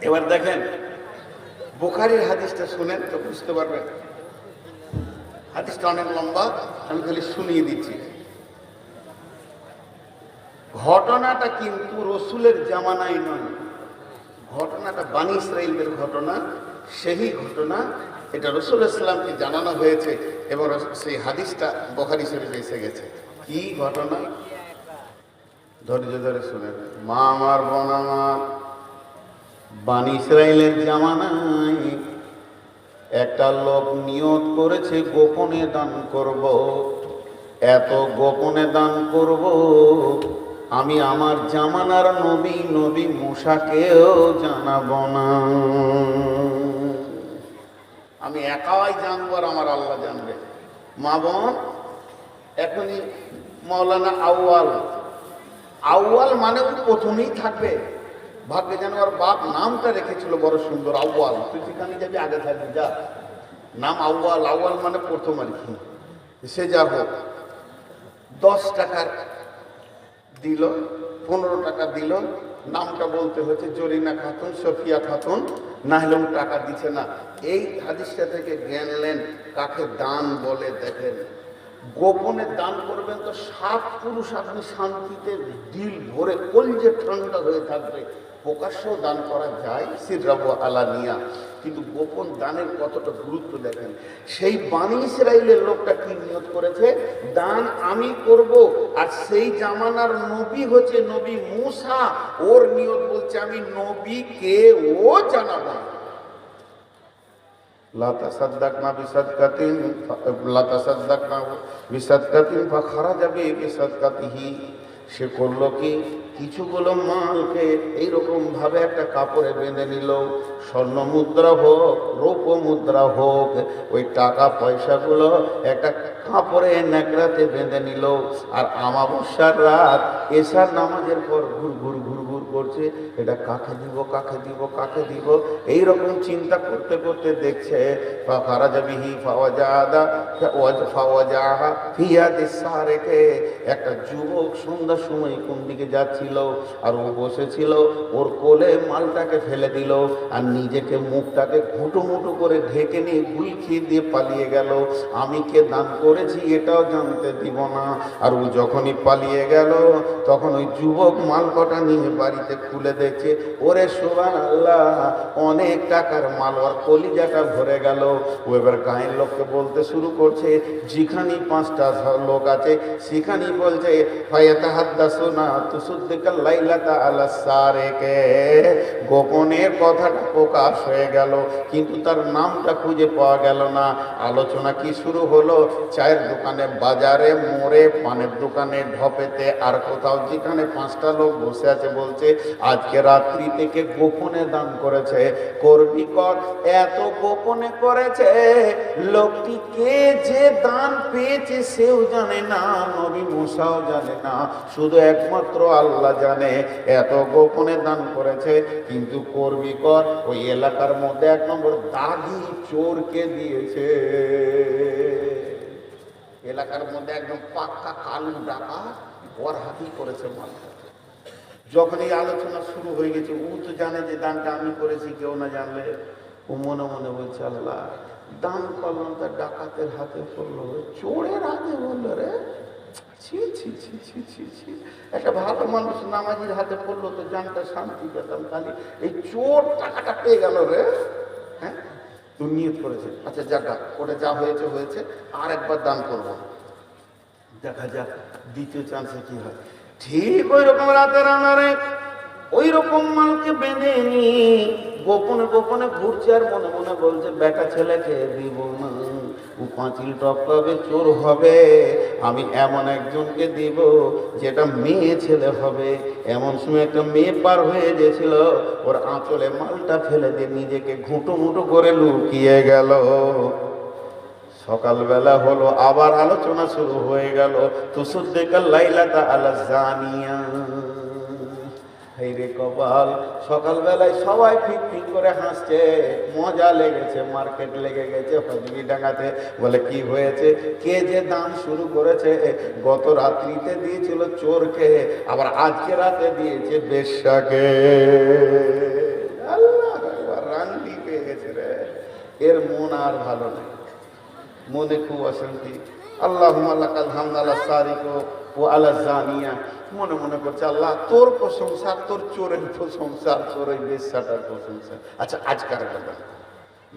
এবার দেখেন বুখারীর হাদিসটা শুনেন তো বুঝতে পারবেন। হাদিসটা অনেক লম্বা, আমি খালি শুনিয়ে দিচ্ছি। ঘটনাটা কিন্তু রসুলের জামানায় নয়, ঘটনাটা বানী ইসরাইলদের ঘটনা, সেই ঘটনা। এটা রসুল ইসলামকে জানানো হয়েছে এবং সেই হাদিসটা বুখারী শরীফে এসে গেছে। কি ঘটনা? ধৈর্য ধরে শুনেন। মা আমার, বোন আমার, বানী ইসরাইলের জামানায় একটা লোক নিয়ত করেছে গোপনে দান করব। এত গোপনে দান করব আমি আমার জামানার নবী মুসাকেও জানাবো না। আমি একাই জানবো আর আমার আল্লাহ জানবে। মা বোন, এখনই মাওলানা আউয়াল মানে ও প্রথমেই থাকবে। ভাগ্যে যেন ওর বাপ নামটা রেখেছিল বড় সুন্দর, আউয়াল। তুই যেখানে যাবি আগে থাকবি, যা। নাম আউয়াল মানে প্রথম আর কি। সে যা হোক, 10 টাকার দিল, 15 টাকা দিল, নামটা বলতে হচ্ছে জরিনা খাতুন, সফিয়া খাতুন, না হলেও টাকা দিচ্ছে না। এই হাদিসটা থেকে জ্ঞান নেন কাকে দান বলে। দেখেন, গোপনে দান করবেন তো 7 পুরুষ আপনি শান্তিতে দিল ভরে কলজে ঠান্ডা হয়ে থাকবে। প্রকাশ্যেও দান করা যায়, সিররাবু আলানিয়া, কিন্তু গোপন দানের কতটা গুরুত্ব দেখেন। সেই বানী ইসরাইলের লোকটা কি নিয়ত করেছে? দান আমি করব। আর সেই জামানার নবী হচ্ছে নবী মুসা, ওর নিয়ত বলছে আমি নবীকে ও জানাবো। লা তাসাদদাকনা বিসাদকাতিন ফাখারাজা বিসাদকাতিহি। সে করলো কি, কিছুগুলো মালকে এইরকম ভাবে একটা কাপড়ে বেঁধে নিল। স্বর্ণ মুদ্রা হোক, রৌপ্য মুদ্রা হোক, ওই টাকা পয়সাগুলো একটা কাপড়ে ন্যাকড়াতে বেঁধে নিল। আর আমাবস্যার রাত এশার নামাজের পর ঘুর ঘুর ঘুর ঘুর করছে, এটা কাকে দিব, কাকে দিব, কাকে দিব, এইরকম চিন্তা করতে করতে দেখছে একটা যুবক সন্ধ্যার সময় কোন দিকে যাচ্ছিল, আর ও বসেছিল, ওর কোলে মালটাকে ফেলে দিল আর নিজেকে মুখটাকে ঘুটুমুটু করে ঢেকে নিয়ে গুলখি দিয়ে পালিয়ে গেল। আমি কে দান করেছি এটাও জানতে দিব না। আর ও যখনই পালিয়ে গেল তখন ওই যুবক মাল কটা নিয়ে বাড়িতে খুলে দেখছে, ওরে সুবহানাল্লাহ, অনেক টাকার মাল। আর কলিজাটা ভরে গেল। ও এবার গায়ের লোককে বলতে শুরু করছে, যেখানে 5টা লোক আছে সেখানেই বলছে ফায়াতাহাদ্দাসুনা তুসুদ্দিকাল লাইলাতা আলা সারিকে। গোপনের কথাটা প্রকাশ হয়ে গেল, কিন্তু তার নামটা খুঁজে পাওয়া গেল না। আলোচনা কি শুরু হলো? চায়ের দোকানে, বাজারে, মোড়ে, পানের দোকানে, ঢপেতে, আর কোথাও যেখানে 5টা লোক বসে আছে বলছে আজকে রাত্রি থেকে গোপনে দান করেছে, করবি কর। এত গোপনে করেছে, লোকটি কে যে দান পেয়েছে সেও জানে না, নবী মুসাও জানে না, শুধু একমাত্র আল্লাহ জানে। এত গোপনে দান করেছে, কিন্তু করবি কর। ওই এলাকার মধ্যে 1 নম্বর দাগি চোরকে দিয়েছে। এলাকার মধ্যে একদম পাক্কা কালু ডাকাত, ওর হাতেই করেছে মালটা। যখন এই আলোচনা শুরু হয়ে গেছে, ও তো জানে যে দানটা আমি করেছি, কেউ না জানলে ও মনে মনে বলছে আল্লাহ, দান করলাম তার ডাকাতের হাতে পড়লো, চোরের হাতে বললো, রে ছি ছি ছি ছি ছি ছি, একটা ভালো মানুষ নামাজির হাতে পড়লো তো জানটা শান্তি পেতাম, খালি এই চোর টাকাটা পেয়ে গেল রে। হ্যাঁ, তুই নিয়ত করেছে, আচ্ছা যাক, ওটা যা হয়েছে হয়েছে, আর একবার দান করবো, দেখা যাক দ্বিতীয় চান্সে কি হয়। ঠিক ওই রকম রাতের আনারে ওই রকম মালকে বেঁধে নি গোপনে গোপনে ঘুরছে, আর মনে মনে বলছে বেটা ছেলেকে দিব না, ও পাঁচিল টপকাবে, চোর হবে, আমি এমন একজনকে দিব যেটা মেয়ে ছেলে হবে। এমন সময় একটা মেয়ে পার হয়ে গেছিল, ওর আঁচলে মালটা ফেলে দিয়ে নিজেকে ঘুঁটো করে লুকিয়ে গেল। সকালবেলা হলো, আবার আলোচনা শুরু হয়ে গেল, তুসুদ্দিকাল লাইলাতা আলা জানিয়া। রে কপাল, সকালবেলায় সবাই ফিক ফিক করে হাসছে, মজা লেগেছে, মার্কেট লেগে গেছে হজবি ডাঙ্গাতে। বলে কি হয়েছে? কে যে দান শুরু করেছে, গত রাত্রিতে দিয়েছিল চোরকে, আবার আজকে রাতে দিয়েছে বেশ্যাকে। আল্লাহ আর ভালো নেই, মনে খুব অশান্তি। আল্লাহুম্মা লাকাল হামদ আলা সারিক ও আলা জানিয়া, মনে মনে করছে আল্লাহ তোর প্রশংসা, তোর চোরের প্রশংসা, তোর ওই বেশ্যাটার প্রশংসা। আচ্ছা আজকার কথা,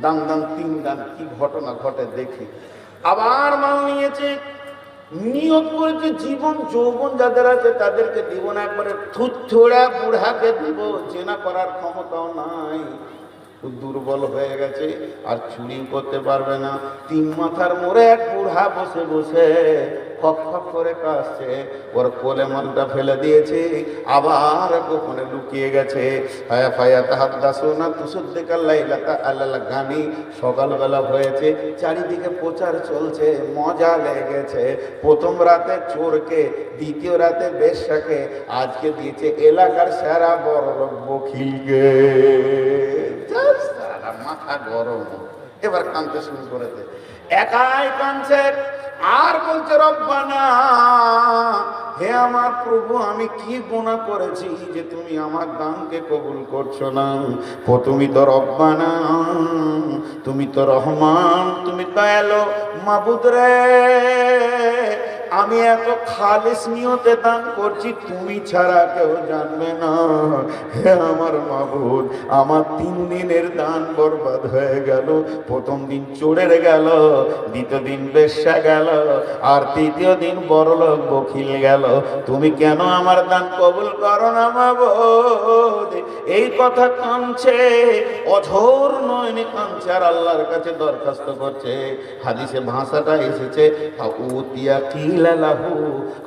দাম দাম 3 দাম কি ঘটনা ঘটে দেখি। আবার মাল নিয়েছে, নিয়ত করেছে জীবন যৌবন যাদের আছে তাদেরকে দিব না, একবারে থুথোড়া বুড়াকে দিব, জেনা করার ক্ষমতাও নাই, দুর্বল হয়ে গেছে, আর চুরি করতে পারবে না। 3 মাথার মোড়ে এক বুড়া বসে বসে খপ খপ করে কাশছে, ওর কোলে মালটা ফেলে দিয়েছে, আবার গোপনে লুকিয়ে গেছে। গানি সকালবেলা হয়েছে, চারিদিকে প্রচার চলছে, মজা লেগেছে। প্রথম রাতে চোরকে, দ্বিতীয় রাতে বেশ্যাকে, আজকে দিয়েছে এলাকার সেরা বড় লোক বকিলকে। মাথা গরম, এবার কাঁদতে শুরু করেছে, একাই কাঁদছে আর বলছে রব্বানা, হে আমার প্রভু আমি কি গুনাহ করেছি যে তুমি আমার দানকে কবুল করছো না? তুমি তো রব্বানা, তুমি তো রহমান, তুমি দয়ালু মাবুদ রে, আমি এত খালিস নিয়তে দান করছি, তুমি ছাড়া কেউ জানবে না। হে আমার মাবুদ, আমার 3 দিনের দান বরবাদ হয়ে গেল। প্রথম দিন চোরের গেল, দ্বিতীয় দিন বেশ্যা গেল, আর তৃতীয় দিন বড়লোক বকিল গেল। তুমি কেন আমার দান কবুল করো না মাবুদ? এই কথা কাঁদছে, অঝোর নয়নে কাঁদছে, আর আল্লাহর কাছে দরখাস্ত করছে। হাদিসে ভাষাটা এসেছে উতিয়া কিলা লাহু,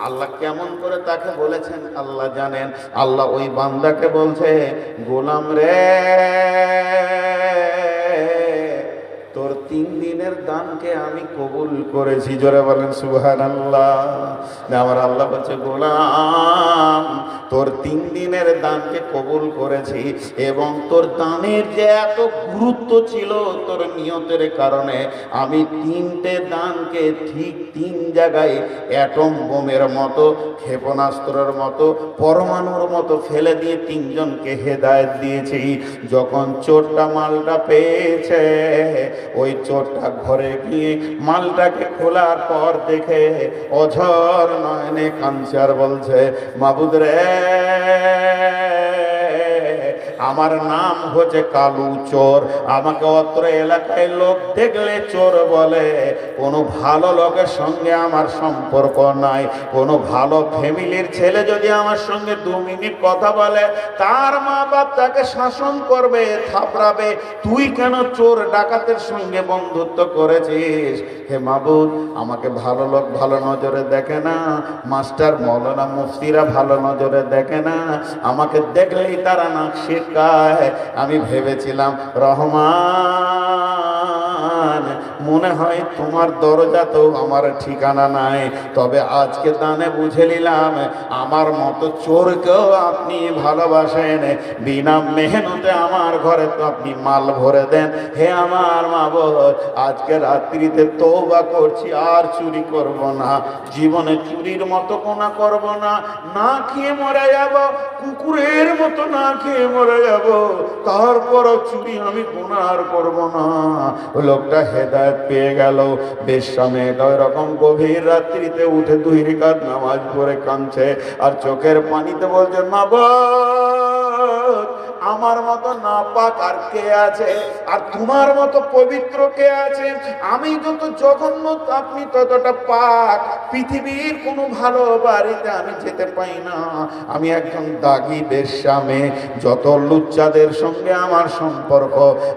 আল্লাহ কেমন করে তাকে বলেছেন আল্লাহ জানেন। আল্লাহ ওই বান্দাকে বলছে, গোলাম রে, তোর 3 দিনের দানকে আমি কবুল করেছি। জোরে বলেন সুবহানাল্লাহ। আমার আল্লাহ বলছে, গোলাম তোর 3 দিনের দানকে কবুল করেছি, এবং তোর দানের যে এত গুরুত্ব ছিল তোর নিয়তের কারণে, আমি 3টে দানকে ঠিক 3 জায়গায় অ্যাটম বোমের মতো, ক্ষেপণাস্ত্রের মতো, পরমাণুর মতো ফেলে দিয়ে 3 জনকে হেদায়েত দিয়েছি। যখন চোরটা মালটা পেয়েছে, ওই চোরটা ঘরে গিয়ে মালটাকে খোলার পর দেখে অঝর নয়নে কাঁদছে আর বলছে, মাবুদ রে, আমার নাম হচ্ছে কালু চোর, আমাকে অত্র এলাকায় লোক দেখলে চোর বলে। কোনো ভালো লোকের সঙ্গে আমার সম্পর্ক নাই, কোনো ভালো ফ্যামিলির ছেলে যদি আমার সঙ্গে 2 মিনিট কথা বলে, তার মা বাপ তাকে শাসন করবে, থাপড়াবে। তুই কেন চোর ডাকাতের সঙ্গে বন্ধুত্ব করেছিস? হে মাবুদ, আমাকে ভালো লোক ভালো নজরে দেখে না, মাস্টার মৌলানা মুফতিরা ভালো নজরে দেখে না, আমাকে দেখলেই তারা নাক শিরকায়। আমি ভেবেছিলাম রহমান, মনে হয় তোমার দরজাতেও আমার ঠিকানা নাই। তবে আজকে দানে বুঝে নিলাম, আমার মতো চোরকেও আপনি ভালোবাসেন, বিনা মেহনতে আমার ঘরে তো আপনি মাল ভরে দেন। হে আমার মাবুদ, আজকে রাত্রিতে তওবা করছি, আর চুরি করব না, জীবনে চুরির মতো গোনা করব না, না খেয়ে মরে যাব, কুকুরের মতো না খেয়ে মরে যাব, তারপরও চুরি আমি গোনা আর করব না। লোকটা হেদায়েত পেয়ে গেল। বেশ্যা মেয়েটা ওই রকম গভীর রাত্রিতে উঠে 2 রাকাত নামাজ পড়ে কাঁদছে, আর চোখের পানিতে বলছে, মাবুদ, আমার মতো নাপাক আর কে আছে, আর তোমার মতো পবিত্র কে আছে? আমি যত জঘন্য, আপনি ততটা পাক। পৃথিবীর কোনো ভালো বাড়িতে আমি যেতে পাই না, আমি একজন দাগী বেশ্যা মেয়ে। যত লুচ্চাদের সঙ্গে আমার সম্পর্ক,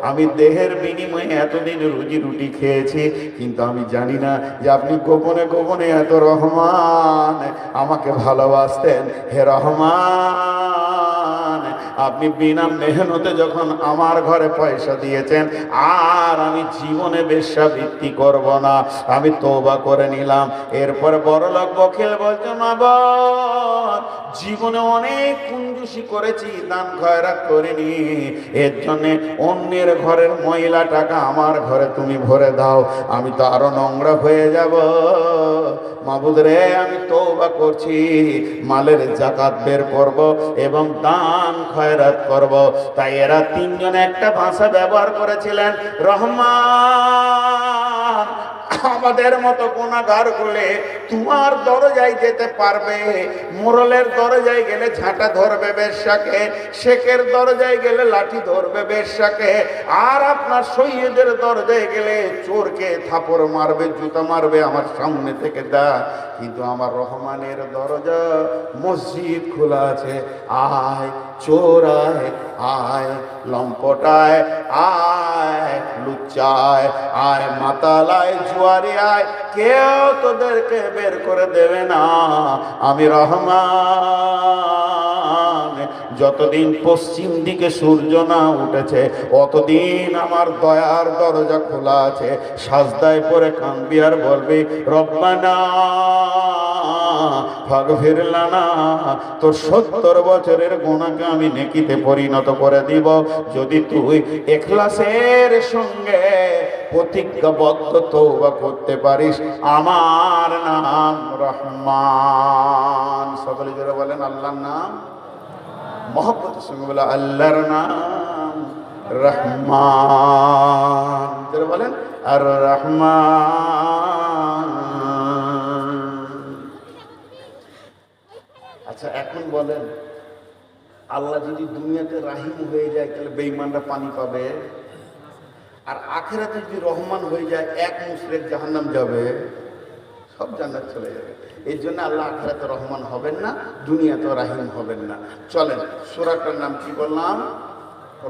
আমি দেহের বিনিময়ে এতদিন রুজি রুটি খেয়েছি, কিন্তু আমি জানি না যে আপনি গোপনে গোপনে এত রহমান, আমাকে ভালোবাসতেন। হে রহমান, আপনি বিনা মেহনতে যখন আমার ঘরে পয়সা দিয়েছেন, আর আমি জীবনে বেশ্যাবৃত্তি করব না, আমি তওবা করে নিলাম। এরপর বড়লোক বখিল বলছে, মাবুদ, জীবনে অনেক কুঞ্জুসি করেছি, দান খয়রাত করিনি, এর জন্যে অন্যের ঘরের ময়লা টাকা আমার ঘরে তুমি ভরে দাও, আমি তো আরো নোংরা হয়ে যাব। মাবুদ রে, আমি তওবা করছি, মালের যাকাত বের করব এবং দান খয়রাত খয়রাত করব। তাই এরা তিনজন একটা ভাষা ব্যবহার করেছিলেন, রহমান আমাদের মতো গুনাহগার গুলে তোমার দরজায় যেতে পারবে। মোরলের দরজায় গেলে ঝাঁটা ধরবে বেশ্যাকে, শেখের দরজায় গেলে লাঠি ধরবে বেশ্যাকে, আর আপনার সৈয়দের দরজায় গেলে চোরকে থাপড় মারবে, জুতা মারবে আমার সামনে থেকে দা। কিন্তু আমার রহমানের দরজা মসজিদ খোলা আছে। আয় চোর আয়, আয় লম্পটায়, আয় লুচ্চায়, আয় মাতালায়, জুয়ারি আয়, কেউ তোদেরকে বের করে দেবে না। আমি রহমান, যতদিন পশ্চিম দিকে সূর্য না উঠেছে অতদিন আমার দয়ার দরজা খোলা আছে। সাজদায় পরে কাঁদবি আর বলবি, রব্বানা ফাগফির লানা, তোর 70 বছরের গুনাহকে আমি নেকিতে পরিণত করে দিব যদি তুই ইখলাসের সঙ্গে প্রতিজ্ঞাবদ্ধ তওবা করতে পারিস। আমার নাম রহমান। সকলে যারা বলেন আল্লাহর নাম, মহব্বতের সঙ্গে বলে আল্লাহর নাম রহমান। যারা বলেন আর রহমান। আচ্ছা এখন বলেন, আল্লাহ যদি দুনিয়াতে রাহিম হয়ে যায় তাহলে বেঈমানরা পানি পাবে, আর আখিরাতে যদি রহমান হয়ে যায় এক মুশরিক জাহান্নাম যাবে, সব জান্নাত চলে যাবে। এই জন্য আল্লাহ আখিরাতে রহমান হবেন না, দুনিয়াতেও রাহিম হবেন না। চলেন সূরাটার নাম কি বললাম?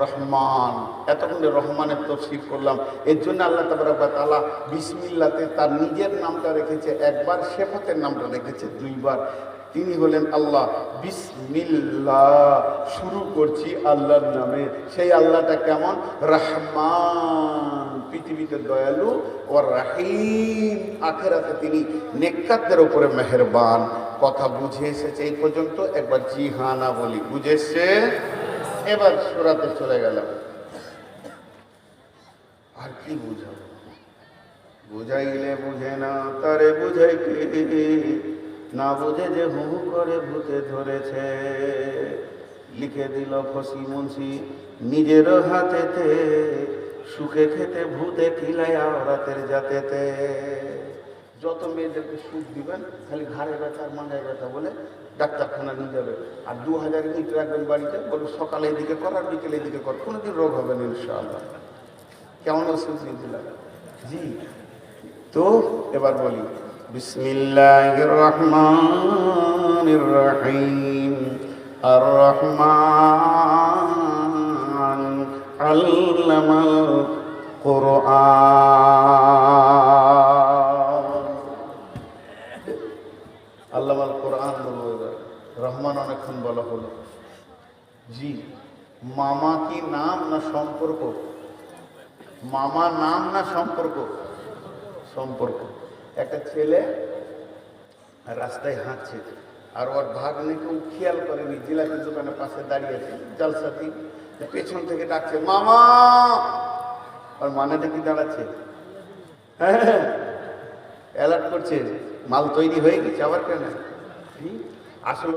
রহমান। এতক্ষণ রহমানের তাফসীর করলাম। এর জন্য আল্লাহ তাবারক ওয়া তাআলা বিসমিল্লাহতে তার নিজের নামটা রেখেছে একবার, সিফাতের নামটা রেখেছে দুইবার। তিনি হলেন আল্লাহ। বিসমিল্লাহ, শুরু করছি আল্লাহর নামে। সেই আল্লাহটা কেমন? রহমান, পৃথিবীতে দয়ালু, ও রাহিম, আখিরাতে তিনি নেককারদের উপরে মেহেরবান। কথা বুঝে এসেছে এই পর্যন্ত? একবার জি হ্যাঁ না বলি, বুঝেছে? এবার সূরাতে চলে গেলাম। আর কি বুঝাবো? বুঝাইলে বুঝে না তারে বুঝাই কে, না বুঝে যে হু হু করে ভূতে ধরেছে। লিখে দিল ফসি মুন্সি নিজের হাতেতে, সুখে খেতে ভূতে খিলায় রাতের জাতেতে। যত মেয়েদেরকে সুখ দিবেন খালি ঘাড়ে ব্যথা আর মাথায় ব্যথা বলে ডাক্তারখানা নিয়ে যাবে, আর 2000 ইট রাখবেন বাড়িতে, বলবো সকালে এদিকে কর আর বিকেলে এদিকে কর, কোনোদিন রোগ হবে না ইনশাআল্লাহ। কেমন ওষুধ দিয়েছিলাম? জি। তো এবার বলি, বিসমিল্লাহির রহমানির রহিম। আর রহমান আল্লামাল কুরআন। আল্লামাল কুরআন বলবো এবার। রহমান অনেকক্ষণ বলা হলো। জি। মামা কি নাম না সম্পর্ক? মামা নাম না সম্পর্ক? সম্পর্ক। একটা ছেলে রাস্তায় হাঁটছে, আর ওর ভাগ্নে কেউ খেয়াল করেনি, জিলাপির দোকানের পাশে দাঁড়িয়েছে জলসাতি, পেছন থেকে ডাকছে মামা। আর মানেটা কি দাঁড়াচ্ছে? হ্যাঁ, অ্যালার্ট করছে, মাল তৈরি হয়ে গেছে আবার কেন? আসলে